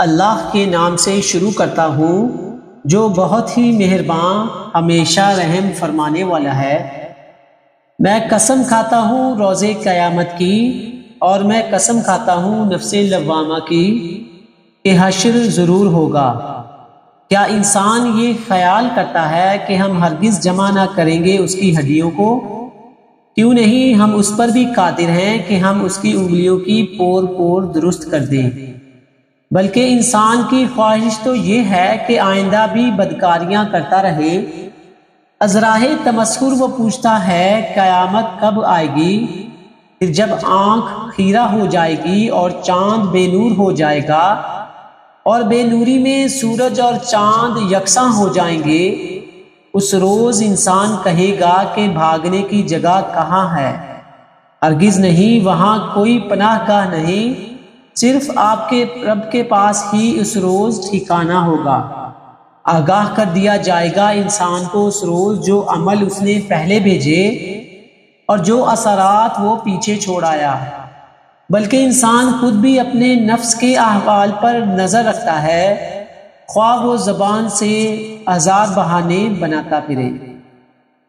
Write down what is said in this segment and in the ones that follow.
اللہ کے نام سے شروع کرتا ہوں جو بہت ہی مہربان ہمیشہ رحم فرمانے والا ہے۔ میں قسم کھاتا ہوں روز قیامت کی، اور میں قسم کھاتا ہوں نفس لوامہ کی کہ حشر ضرور ہوگا۔ کیا انسان یہ خیال کرتا ہے کہ ہم ہرگز جمع نہ کریں گے اس کی ہڈیوں کو؟ کیوں نہیں، ہم اس پر بھی قادر ہیں کہ ہم اس کی انگلیوں کی پور پور درست کر دیں۔ بلکہ انسان کی خواہش تو یہ ہے کہ آئندہ بھی بدکاریاں کرتا رہے۔ ازراہ تمسخر وہ پوچھتا ہے قیامت کب آئے گی؟ پھر جب آنکھ خیرہ ہو جائے گی اور چاند بے نور ہو جائے گا اور بے نوری میں سورج اور چاند یکساں ہو جائیں گے، اس روز انسان کہے گا کہ بھاگنے کی جگہ کہاں ہے؟ ہرگز نہیں، وہاں کوئی پناہ گاہ نہیں، صرف آپ کے رب کے پاس ہی اس روز ٹھکانہ ہوگا۔ آگاہ کر دیا جائے گا انسان کو اس روز جو عمل اس نے پہلے بھیجے اور جو اثرات وہ پیچھے چھوڑ آیا۔ بلکہ انسان خود بھی اپنے نفس کے احوال پر نظر رکھتا ہے، خواہ وہ زبان سے ہزار بہانے بناتا پھرے۔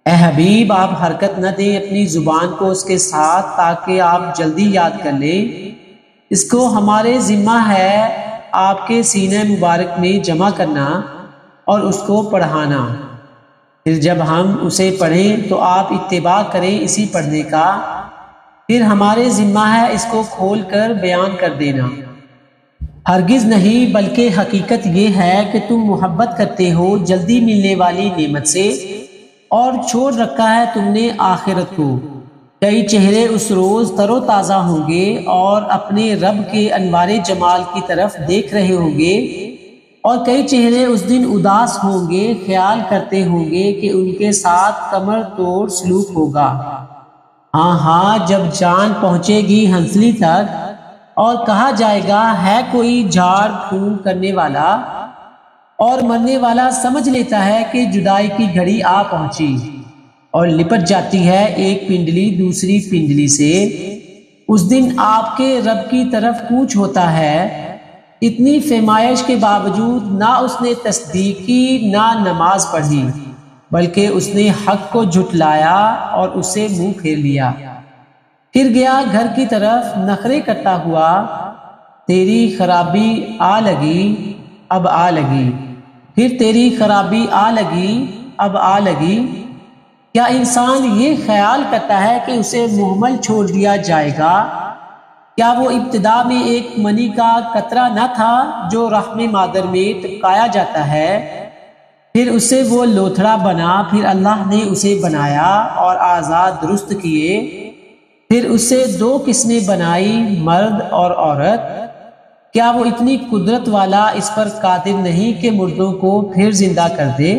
اے حبیب، آپ حرکت نہ دیں اپنی زبان کو اس کے ساتھ تاکہ آپ جلدی یاد کر لیں۔ اس کو ہمارے ذمہ ہے آپ کے سینہ مبارک میں جمع کرنا اور اس کو پڑھانا۔ پھر جب ہم اسے پڑھیں تو آپ اتباع کریں اسی پڑھنے کا، پھر ہمارے ذمہ ہے اس کو کھول کر بیان کر دینا۔ ہرگز نہیں، بلکہ حقیقت یہ ہے کہ تم محبت کرتے ہو جلدی ملنے والی نعمت سے، اور چھوڑ رکھا ہے تم نے آخرت کو۔ کئی چہرے اس روز تر و تازہ ہوں گے اور اپنے رب کے انوار جمال کی طرف دیکھ رہے ہوں گے، اور کئی چہرے اس دن اداس ہوں گے، خیال کرتے ہوں گے کہ ان کے ساتھ کمر توڑ سلوک ہوگا۔ ہاں، جب جان پہنچے گی ہنسلی تک اور کہا جائے گا ہے کوئی جھاڑ پھونک کرنے والا، اور مرنے والا سمجھ لیتا ہے کہ جدائی کی گھڑی آ پہنچی، اور لپٹ جاتی ہے ایک پنڈلی دوسری پنڈلی سے۔ اس دن آپ کے رب کی طرف کوچ ہوتا ہے۔ اتنی فیمائش کے باوجود نہ اس نے تصدیق کی نہ نماز پڑھی، بلکہ اس نے حق کو جھٹلایا اور اسے منہ پھیر لیا۔ پھر گیا گھر کی طرف نخرے کرتا ہوا، تیری خرابی آ لگی اب آ لگی، پھر تیری خرابی آ لگی اب آ لگی۔ کیا انسان یہ خیال کرتا ہے کہ اسے مہمل چھوڑ دیا جائے گا؟ کیا وہ ابتدا میں ایک منی کا قطرہ نہ تھا جو رحم مادر میں ٹپکایا جاتا ہے، پھر اسے وہ لوتھڑا بنا، پھر اللہ نے اسے بنایا اور اعضاء درست کیے، پھر اسے دو قسمیں بنائی، مرد اور عورت۔ کیا وہ اتنی قدرت والا اس پر قادر نہیں کہ مردوں کو پھر زندہ کر دے؟